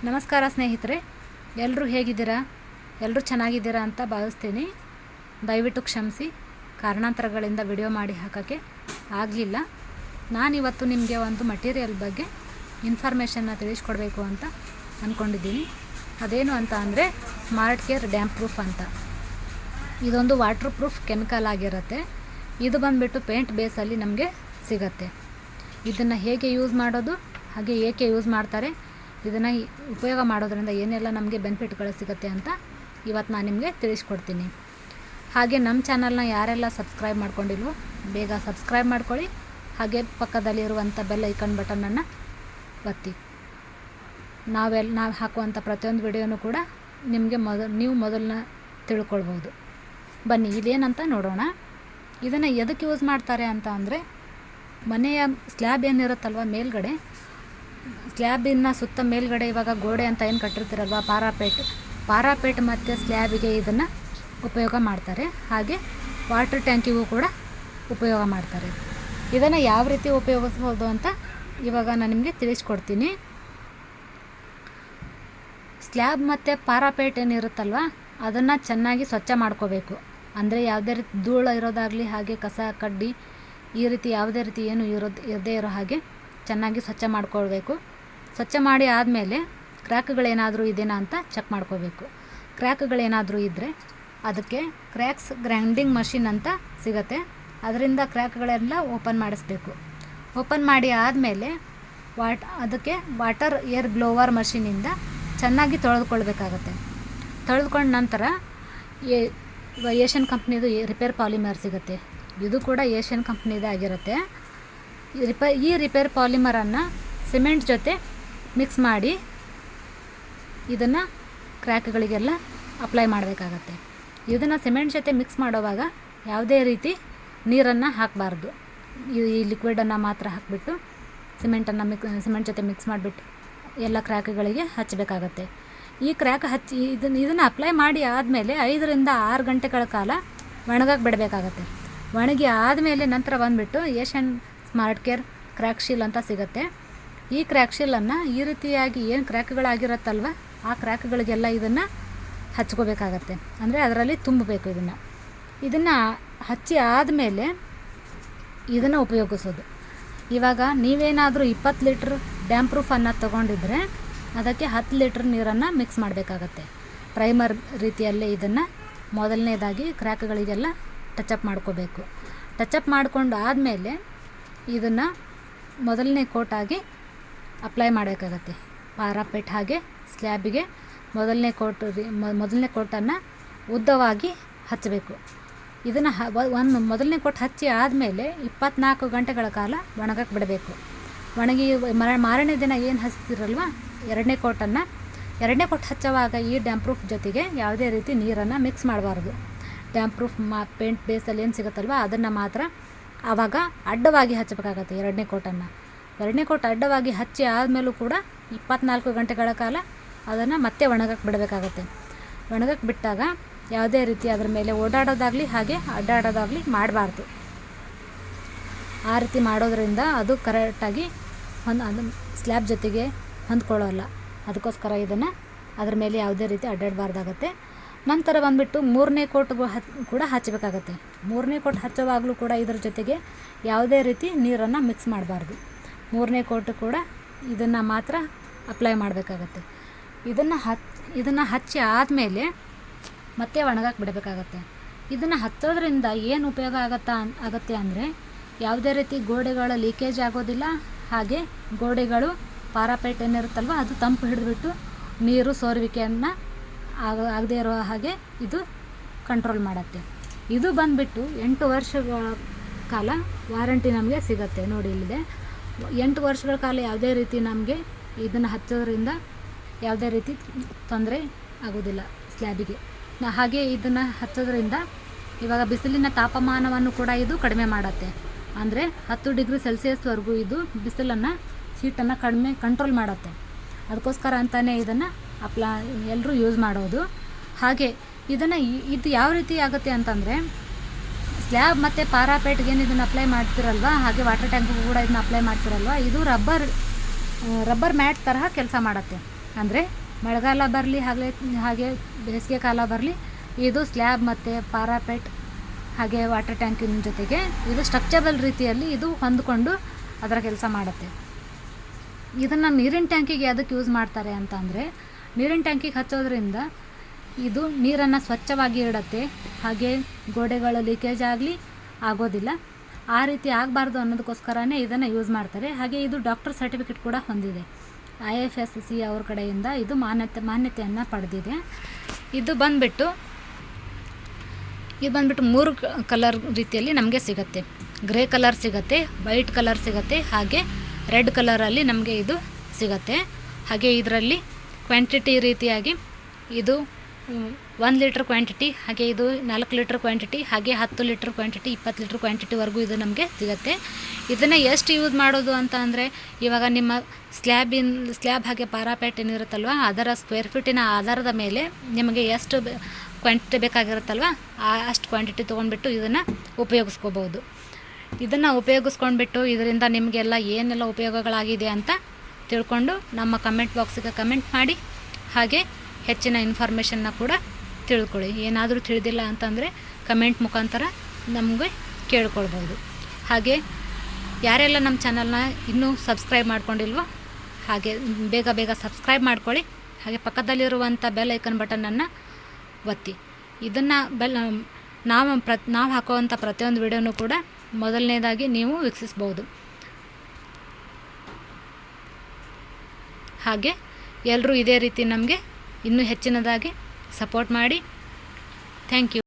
ನಮಸ್ಕಾರ ಸ್ನೇಹಿತರೆ, ಎಲ್ಲರೂ ಹೇಗಿದ್ದೀರಾ? ಎಲ್ಲರೂ ಚೆನ್ನಾಗಿದ್ದೀರಾ ಅಂತ ಭಾವಿಸ್ತೀನಿ. ದಯವಿಟ್ಟು ಕ್ಷಮಿಸಿ, ಕಾರಣಾಂತರಗಳಿಂದ ವಿಡಿಯೋ ಮಾಡಿ ಹಾಕೋಕ್ಕೆ ಆಗಲಿಲ್ಲ. ನಾನಿವತ್ತು ನಿಮಗೆ ಒಂದು ಮಟೀರಿಯಲ್ ಬಗ್ಗೆ ಇನ್ಫಾರ್ಮೇಷನ್ನ ತಿಳಿಸ್ಕೊಡ್ಬೇಕು ಅಂತ ಅಂದ್ಕೊಂಡಿದ್ದೀನಿ. ಅದೇನು ಅಂತ ಅಂದರೆ ಸ್ಮಾರ್ಟ್ ಕೇರ್ ಡ್ಯಾಂಪ್ ಪ್ರೂಫ್ ಅಂತ. ಇದೊಂದು ವಾಟರ್ ಪ್ರೂಫ್ ಕೆಮಿಕಲ್ ಆಗಿರುತ್ತೆ. ಇದು ಬಂದುಬಿಟ್ಟು ಪೇಂಟ್ ಬೇಸಲ್ಲಿ ನಮಗೆ ಸಿಗುತ್ತೆ. ಇದನ್ನು ಹೇಗೆ ಯೂಸ್ ಮಾಡೋದು, ಹಾಗೆ ಏಕೆ ಯೂಸ್ ಮಾಡ್ತಾರೆ, ಇದನ್ನು ಉಪಯೋಗ ಮಾಡೋದ್ರಿಂದ ಏನೆಲ್ಲ ನಮಗೆ ಬೆನಿಫಿಟ್ಗಳು ಸಿಗುತ್ತೆ ಅಂತ ಇವತ್ತು ನಾನು ನಿಮಗೆ ತಿಳಿಸ್ಕೊಡ್ತೀನಿ. ಹಾಗೆ ನಮ್ಮ ಚಾನಲ್ನ ಯಾರೆಲ್ಲ ಸಬ್ಸ್ಕ್ರೈಬ್ ಮಾಡ್ಕೊಂಡಿಲ್ವೋ ಬೇಗ ಸಬ್ಸ್ಕ್ರೈಬ್ ಮಾಡ್ಕೊಳ್ಳಿ. ಹಾಗೆ ಪಕ್ಕದಲ್ಲಿರುವಂಥ ಬೆಲ್ ಐಕಾನ್ ಬಟನನ್ನು ಒತ್ತಿ. ನಾವು ಹಾಕುವಂಥ ಪ್ರತಿಯೊಂದು ವಿಡಿಯೋನೂ ಕೂಡ ನಿಮಗೆ ನೀವು ಮೊದಲನ್ನ ತಿಳ್ಕೊಳ್ಬೋದು. ಬನ್ನಿ ಇದೇನಂತ ನೋಡೋಣ. ಇದನ್ನು ಎದಕ್ಕೆ ಯೂಸ್ ಮಾಡ್ತಾರೆ ಅಂತ ಅಂದರೆ, ಮನೆಯ ಸ್ಲ್ಯಾಬ್ ಏನಿರುತ್ತಲ್ವ ಮೇಲ್ಗಡೆ, ಸ್ಲ್ಯಾಬಿನ ಸುತ್ತ ಮೇಲ್ಗಡೆ ಇವಾಗ ಗೋಡೆ ಅಂತ ಏನು ಕಟ್ಟಿರ್ತೀರಲ್ವ, ಪಾರಾಪೇಟ್ ಮತ್ತು ಸ್ಲ್ಯಾಬಿಗೆ ಇದನ್ನು ಉಪಯೋಗ ಮಾಡ್ತಾರೆ. ಹಾಗೆ ವಾಟರ್ ಟ್ಯಾಂಕಿಗೂ ಕೂಡ ಉಪಯೋಗ ಮಾಡ್ತಾರೆ. ಇದನ್ನು ಯಾವ ರೀತಿ ಉಪಯೋಗಿಸ್ಬೋದು ಅಂತ ಇವಾಗ ನಾನು ನಿಮಗೆ ತಿಳಿಸ್ಕೊಡ್ತೀನಿ. ಸ್ಲ್ಯಾಬ್ ಮತ್ತು ಪಾರಾಪೇಟ್ ಏನಿರುತ್ತಲ್ವ ಅದನ್ನು ಚೆನ್ನಾಗಿ ಸ್ವಚ್ಛ ಮಾಡ್ಕೋಬೇಕು. ಅಂದರೆ ಯಾವುದೇ ರೀತಿ ಧೂಳು ಇರೋದಾಗಲಿ, ಹಾಗೆ ಕಸ ಕಡ್ಡಿ ಈ ರೀತಿ ಯಾವುದೇ ರೀತಿ ಏನು ಇರದೇ ಇರೋ ಹಾಗೆ ಚೆನ್ನಾಗಿ ಸ್ವಚ್ಛ ಮಾಡ್ಕೊಳ್ಬೇಕು. ಸ್ವಚ್ಛ ಮಾಡಿ ಆದಮೇಲೆ ಕ್ರ್ಯಾಕ್ಗಳೇನಾದರೂ ಇದೆಯಾ ಅಂತ ಚೆಕ್ ಮಾಡ್ಕೋಬೇಕು. ಕ್ರ್ಯಾಕ್ಗಳೇನಾದರೂ ಇದ್ದರೆ ಅದಕ್ಕೆ ಕ್ರ್ಯಾಕ್ಸ್ ಗ್ರೈಂಡಿಂಗ್ ಮಷಿನ್ ಅಂತ ಸಿಗುತ್ತೆ. ಅದರಿಂದ ಕ್ರ್ಯಾಕ್ಗಳೆಲ್ಲ ಓಪನ್ ಮಾಡಿಸ್ಬೇಕು. ಓಪನ್ ಮಾಡಿ ಆದಮೇಲೆ ಅದಕ್ಕೆ ವಾಟರ್ ಏರ್ ಬ್ಲೋವರ್ ಮಷಿನಿಂದ ಚೆನ್ನಾಗಿ ತೊಳೆದುಕೊಳ್ಬೇಕಾಗತ್ತೆ. ತೊಳೆದುಕೊಂಡ ನಂತರ ಏಷ್ಯನ್ ಕಂಪ್ನಿದು ರಿಪೇರ್ ಪಾಲಿಮರ್ ಸಿಗುತ್ತೆ. ಇದು ಕೂಡ ಏಷ್ಯನ್ ಕಂಪ್ನಿದೇ ಆಗಿರುತ್ತೆ. ಈ ರಿಪೇರ್ ಪಾಲಿಮರನ್ನು ಸಿಮೆಂಟ್ ಜೊತೆ ಮಿಕ್ಸ್ ಮಾಡಿ ಇದನ್ನು ಕ್ರ್ಯಾಕ್ಗಳಿಗೆಲ್ಲ ಅಪ್ಲೈ ಮಾಡಬೇಕಾಗತ್ತೆ. ಇದನ್ನು ಸಿಮೆಂಟ್ ಜೊತೆ ಮಿಕ್ಸ್ ಮಾಡೋವಾಗ ಯಾವುದೇ ರೀತಿ ನೀರನ್ನು ಹಾಕಬಾರ್ದು. ಈ ಲಿಕ್ವಿಡನ್ನು ಮಾತ್ರ ಹಾಕಿಬಿಟ್ಟು ಸಿಮೆಂಟ್ ಜೊತೆ ಮಿಕ್ಸ್ ಮಾಡಿಬಿಟ್ಟು ಎಲ್ಲ ಕ್ರ್ಯಾಕ್ಗಳಿಗೆ ಹಚ್ಚಬೇಕಾಗತ್ತೆ. ಈ ಕ್ರ್ಯಾಕ್ ಹಚ್ಚಿ ಇದನ್ನು ಅಪ್ಲೈ ಮಾಡಿ ಆದಮೇಲೆ 5 ರಿಂದ 6 ಗಂಟೆಗಳ ಕಾಲ ಒಣಗಕ್ಕೆ ಬಿಡಬೇಕಾಗತ್ತೆ. ಒಣಗಿ ಆದಮೇಲೆ ನಂತರ ಬಂದುಬಿಟ್ಟು Asian smart care crack Sheel ಅಂತ ಸಿಗುತ್ತೆ. ಈ ಕ್ರ್ಯಾಕ್ ಶೀಲನ್ನು ಈ ರೀತಿಯಾಗಿ ಏನು ಕ್ರ್ಯಾಕ್ಗಳಾಗಿರುತ್ತಲ್ವ ಆ ಕ್ರ್ಯಾಕ್ಗಳಿಗೆಲ್ಲ ಇದನ್ನು ಹಚ್ಕೋಬೇಕಾಗತ್ತೆ. ಅಂದರೆ ಅದರಲ್ಲಿ ತುಂಬಬೇಕು. ಇದನ್ನು ಹಚ್ಚಿ ಆದಮೇಲೆ ಇದನ್ನು ಉಪಯೋಗಿಸೋದು. ಇವಾಗ ನೀವೇನಾದರೂ 20 ಲೀಟ್ರ್ ಡ್ಯಾಂಪ್ ಪ್ರೂಫನ್ನು ತೊಗೊಂಡಿದ್ರೆ ಅದಕ್ಕೆ 10 ಲೀಟ್ರ್ ನೀರನ್ನು ಮಿಕ್ಸ್ ಮಾಡಬೇಕಾಗತ್ತೆ. ಪ್ರೈಮರ್ ರೀತಿಯಲ್ಲೇ ಇದನ್ನು ಮೊದಲನೇದಾಗಿ ಕ್ರ್ಯಾಕ್ಗಳಿಗೆಲ್ಲ ಟಚಪ್ ಮಾಡ್ಕೋಬೇಕು. ಟಚಪ್ ಮಾಡಿಕೊಂಡು ಆದಮೇಲೆ ಇದನ್ನು ಮೊದಲನೇ ಕೋಟಾಗಿ ಅಪ್ಲೈ ಮಾಡಬೇಕಾಗತ್ತೆ. ಪಾರಾಪೇಟ್ ಹಾಗೆ ಸ್ಲ್ಯಾಬಿಗೆ ಮೊದಲನೇ ಕೋಟನ್ನು ಉದ್ದವಾಗಿ ಹಚ್ಚಬೇಕು. ಇದನ್ನು ಮೊದಲನೇ ಕೋಟ್ ಹಚ್ಚಿ ಆದಮೇಲೆ 24 ಗಂಟೆಗಳ ಕಾಲ ಒಣಗಕ್ಕೆ ಬಿಡಬೇಕು. ಒಣಗಿ ಮಾರನೇ ದಿನ ಏನು ಹಚ್ತಿರಲ್ವ ಎರಡನೇ ಕೋಟ್ ಹಚ್ಚುವಾಗ ಈ ಡ್ಯಾಂಪ್ ಪ್ರೂಫ್ ಜೊತೆಗೆ ಯಾವುದೇ ರೀತಿ ನೀರನ್ನು ಮಿಕ್ಸ್ ಮಾಡಬಾರ್ದು. ಡ್ಯಾಂಪ್ ಪ್ರೂಫ್ ಪೇಂಟ್ ಬೇಸಲ್ಲಿ ಏನು ಸಿಗುತ್ತಲ್ವ ಅದನ್ನು ಮಾತ್ರ ಆವಾಗ ಅಡ್ಡವಾಗಿ ಹಚ್ಚಬೇಕಾಗತ್ತೆ. ಎರಡನೇ ಕೋಟ್ ಅಡ್ಡವಾಗಿ ಹಚ್ಚಿ ಆದಮೇಲೂ ಕೂಡ 24 ಗಂಟೆಗಳ ಕಾಲ ಅದನ್ನು ಮತ್ತೆ ಒಣಗಕ್ಕೆ ಬಿಡಬೇಕಾಗತ್ತೆ. ಒಣಗಕ್ಕೆ ಬಿಟ್ಟಾಗ ಯಾವುದೇ ರೀತಿ ಅದರ ಮೇಲೆ ಓಡಾಡೋದಾಗಲಿ ಹಾಗೆ ಅಡ್ಡಾಡೋದಾಗಲಿ ಮಾಡಬಾರ್ದು. ಆ ರೀತಿ ಮಾಡೋದ್ರಿಂದ ಅದು ಕರೆಕ್ಟಾಗಿ ಅದು ಸ್ಲ್ಯಾಬ್ ಜೊತೆಗೆ ಹೊಂದ್ಕೊಳ್ಳೋಲ್ಲ. ಅದಕ್ಕೋಸ್ಕರ ಇದನ್ನು ಅದ್ರ ಮೇಲೆ ಯಾವುದೇ ರೀತಿ ಅಡ್ಡಾಡಬಾರ್ದಾಗತ್ತೆ. ನಂತರ ಬಂದುಬಿಟ್ಟು 3ನೇ ಕೋಟ್ಗೂ ಕೂಡ ಹಚ್ಚಬೇಕಾಗತ್ತೆ. 3ನೇ ಕೋಟ್ ಹಚ್ಚೋವಾಗಲೂ ಕೂಡ ಇದರ ಜೊತೆಗೆ ಯಾವುದೇ ರೀತಿ ನೀರನ್ನು ಮಿಕ್ಸ್ ಮಾಡಬಾರ್ದು. 3ನೇ ಕೋಟ್ ಕೂಡ ಇದನ್ನು ಮಾತ್ರ ಅಪ್ಲೈ ಮಾಡಬೇಕಾಗತ್ತೆ. ಇದನ್ನು ಹಚ್ಚಿ ಆದಮೇಲೆ ಮತ್ತೆ ಒಣಗಕ್ಕೆ ಬಿಡಬೇಕಾಗತ್ತೆ. ಇದನ್ನು ಹಚ್ಚೋದ್ರಿಂದ ಏನು ಉಪಯೋಗ ಆಗುತ್ತೆ ಅಂದರೆ, ಯಾವುದೇ ರೀತಿ ಗೋಡೆಗಳ ಲೀಕೇಜ್ ಆಗೋದಿಲ್ಲ. ಹಾಗೆ ಗೋಡೆಗಳು ಪಾರಾಪೇಟ್ ಏನಿರುತ್ತಲ್ವ ಅದು ತಂಪು ಹಿಡಿದುಬಿಟ್ಟು ನೀರು ಸೋರುವಿಕೆಯನ್ನು ಆಗದೇ ಇರೋ ಹಾಗೆ ಇದು ಕಂಟ್ರೋಲ್ ಮಾಡುತ್ತೆ. ಇದು ಬಂದುಬಿಟ್ಟು 8 ವರ್ಷಗಳ ಕಾಲ ವಾರಂಟಿ ನಮಗೆ ಸಿಗುತ್ತೆ. ನೋಡಿ ಇಲ್ಲಿದೆ 8 ವರ್ಷಗಳ ಕಾಲ ಯಾವುದೇ ರೀತಿ ನಮಗೆ ಇದನ್ನು ಹಚ್ಚೋದ್ರಿಂದ ಯಾವುದೇ ರೀತಿ ತೊಂದರೆ ಆಗೋದಿಲ್ಲ ಸ್ಲ್ಯಾಬಿಗೆ. ಹಾಗೆ ಇದನ್ನು ಹಚ್ಚೋದ್ರಿಂದ ಇವಾಗ ಬಿಸಿಲಿನ ತಾಪಮಾನವನ್ನು ಕೂಡ ಇದು ಕಡಿಮೆ ಮಾಡುತ್ತೆ. ಅಂದರೆ 10 ಡಿಗ್ರಿ ಸೆಲ್ಸಿಯಸ್ವರೆಗೂ ಇದು ಬಿಸಿಲನ್ನು ಹೀಟನ್ನು ಕಂಟ್ರೋಲ್ ಮಾಡುತ್ತೆ. ಅದಕ್ಕೋಸ್ಕರ ಅಂತಲೇ ಇದನ್ನು ಎಲ್ಲರೂ ಯೂಸ್ ಮಾಡೋದು. ಹಾಗೆ ಇದು ಯಾವ ರೀತಿ ಆಗುತ್ತೆ ಅಂತಂದರೆ, ಸ್ಲ್ಯಾಬ್ ಮತ್ತು ಪಾರಾಪೇಟ್ಗೆ ಇದನ್ನು ಅಪ್ಲೈ ಮಾಡ್ತಿರಲ್ವ, ಹಾಗೆ ವಾಟರ್ ಟ್ಯಾಂಕ್ಗೂ ಕೂಡ ಇದನ್ನ ಅಪ್ಲೈ ಮಾಡ್ತಿರಲ್ವ, ಇದು ರಬ್ಬರ್ ಮ್ಯಾಟ್ ತರಹ ಕೆಲಸ ಮಾಡುತ್ತೆ. ಅಂದರೆ ಮಳೆಗಾಲ ಬರಲಿ ಹಾಗೆ ಬೇಸಿಗೆ ಕಾಲ ಬರಲಿ, ಇದು ಸ್ಲ್ಯಾಬ್ ಮತ್ತು ಪಾರಾಪೆಟ್ ಹಾಗೆ ವಾಟರ್ ಟ್ಯಾಂಕಿನ ಜೊತೆಗೆ ಇದು ಸ್ಟ್ರಕ್ಚರಲ್ ರೀತಿಯಲ್ಲಿ ಇದು ಹೊಂದ್ಕೊಂಡು ಅದರ ಕೆಲಸ ಮಾಡುತ್ತೆ. ಇದನ್ನು ನೀರಿನ ಟ್ಯಾಂಕಿಗೆ ಅದಕ್ಕೆ ಯೂಸ್ ಮಾಡ್ತಾರೆ ಅಂತ ಅಂದರೆ, ನೀರಿನ ಟ್ಯಾಂಕಿಗೆ ಹಚ್ಚೋದ್ರಿಂದ ಇದು ನೀರನ್ನು ಸ್ವಚ್ಛವಾಗಿ ಇಡುತ್ತೆ, ಹಾಗೆ ಗೋಡೆಗಳ ಲೀಕೇಜ್ ಆಗೋದಿಲ್ಲ. ಆ ರೀತಿ ಆಗಬಾರ್ದು ಅನ್ನೋದಕ್ಕೋಸ್ಕರನೇ ಇದನ್ನು ಯೂಸ್ ಮಾಡ್ತಾರೆ. ಹಾಗೆ ಇದು ಡಾಕ್ಟರ್ ಸರ್ಟಿಫಿಕೇಟ್ ಕೂಡ ಹೊಂದಿದೆ. IFSC ಅವ್ರ ಕಡೆಯಿಂದ ಇದು ಮಾನ್ಯತೆಯನ್ನು ಪಡೆದಿದೆ. ಇದು ಬಂದುಬಿಟ್ಟು 3 ಕಲರ್ ರೀತಿಯಲ್ಲಿ ನಮಗೆ ಸಿಗುತ್ತೆ. ಗ್ರೇ ಕಲರ್ ಸಿಗುತ್ತೆ, ವೈಟ್ ಕಲರ್ ಸಿಗುತ್ತೆ, ಹಾಗೆ ರೆಡ್ ಕಲರಲ್ಲಿ ನಮಗೆ ಇದು ಸಿಗುತ್ತೆ. ಹಾಗೆ ಇದರಲ್ಲಿ ಕ್ವಾಂಟಿಟಿ ರೀತಿಯಾಗಿ ಇದು 1 ಲೀಟ್ರ್ ಕ್ವಾಂಟಿಟಿ, ಹಾಗೆ ಇದು 4 ಲೀಟ್ರ್ ಕ್ವಾಂಟಿಟಿ, ಹಾಗೆ 10 ಲೀಟ್ರ್ ಕ್ವಾಂಟಿಟಿ, 20 ಲೀಟ್ರ್ ಕ್ವಾಂಟಿಟಿವರೆಗೂ ಇದು ನಮಗೆ ಸಿಗುತ್ತೆ. ಇದನ್ನು ಎಷ್ಟು ಯೂಸ್ ಮಾಡೋದು ಅಂತ ಅಂದರೆ, ಇವಾಗ ನಿಮ್ಮ ಸ್ಲ್ಯಾಬ್ ಹಾಗೆ ಪಾರಾಪೆಟ್ ಏನಿರುತ್ತಲ್ವ ಅದರ ಸ್ಕ್ವೇರ್ ಫೀಟಿನ ಆಧಾರದ ಮೇಲೆ ನಿಮಗೆ ಎಷ್ಟು ಕ್ವಾಂಟಿಟಿ ಬೇಕಾಗಿರುತ್ತಲ್ವ ಅಷ್ಟು ಕ್ವಾಂಟಿಟಿ ತೊಗೊಂಡ್ಬಿಟ್ಟು ಇದನ್ನು ಉಪಯೋಗಿಸ್ಕೋಬೋದು. ಇದನ್ನು ಉಪಯೋಗಿಸ್ಕೊಂಡ್ಬಿಟ್ಟು ಇದರಿಂದ ನಿಮಗೆಲ್ಲ ಏನೆಲ್ಲ ಉಪಯೋಗಗಳಾಗಿದೆ ಅಂತ ತಿಳ್ಕೊಂಡು ನಮ್ಮ ಕಮೆಂಟ್ ಬಾಕ್ಸಿಗೆ ಕಮೆಂಟ್ ಮಾಡಿ, ಹಾಗೆ ಹೆಚ್ಚಿನ ಇನ್ಫಾರ್ಮೇಷನ್ನ ಕೂಡ ತಿಳ್ಕೊಳ್ಳಿ. ಏನಾದರೂ ತಿಳಿದಿಲ್ಲ ಅಂತಂದರೆ ಕಮೆಂಟ್ ಮುಖಾಂತರ ನಮಗೆ ಕೇಳ್ಕೊಳ್ಬೋದು. ಹಾಗೆ ಯಾರೆಲ್ಲ ನಮ್ಮ ಚಾನಲ್ನ ಇನ್ನೂ ಸಬ್ಸ್ಕ್ರೈಬ್ ಮಾಡ್ಕೊಂಡಿಲ್ವೋ ಹಾಗೆ ಬೇಗ ಸಬ್ಸ್ಕ್ರೈಬ್ ಮಾಡ್ಕೊಳ್ಳಿ. ಹಾಗೆ ಪಕ್ಕದಲ್ಲಿರುವಂಥ ಬೆಲ್ ಐಕನ್ ಬಟನನ್ನು ಒತ್ತಿ. ಇದನ್ನು ನಾವು ಹಾಕುವಂಥ ಪ್ರತಿಯೊಂದು ವಿಡಿಯೋನೂ ಕೂಡ ಮೊದಲನೇದಾಗಿ ನೀವು ವೀಕ್ಷಿಸ್ಬೋದು. ಹಾಗೆ ಎಲ್ಲರೂ ಇದೇ ರೀತಿ ನಮಗೆ ಇನ್ನೂ ಹೆಚ್ಚಿನದಾಗಿ ಸಪೋರ್ಟ್ ಮಾಡಿ. Thank you.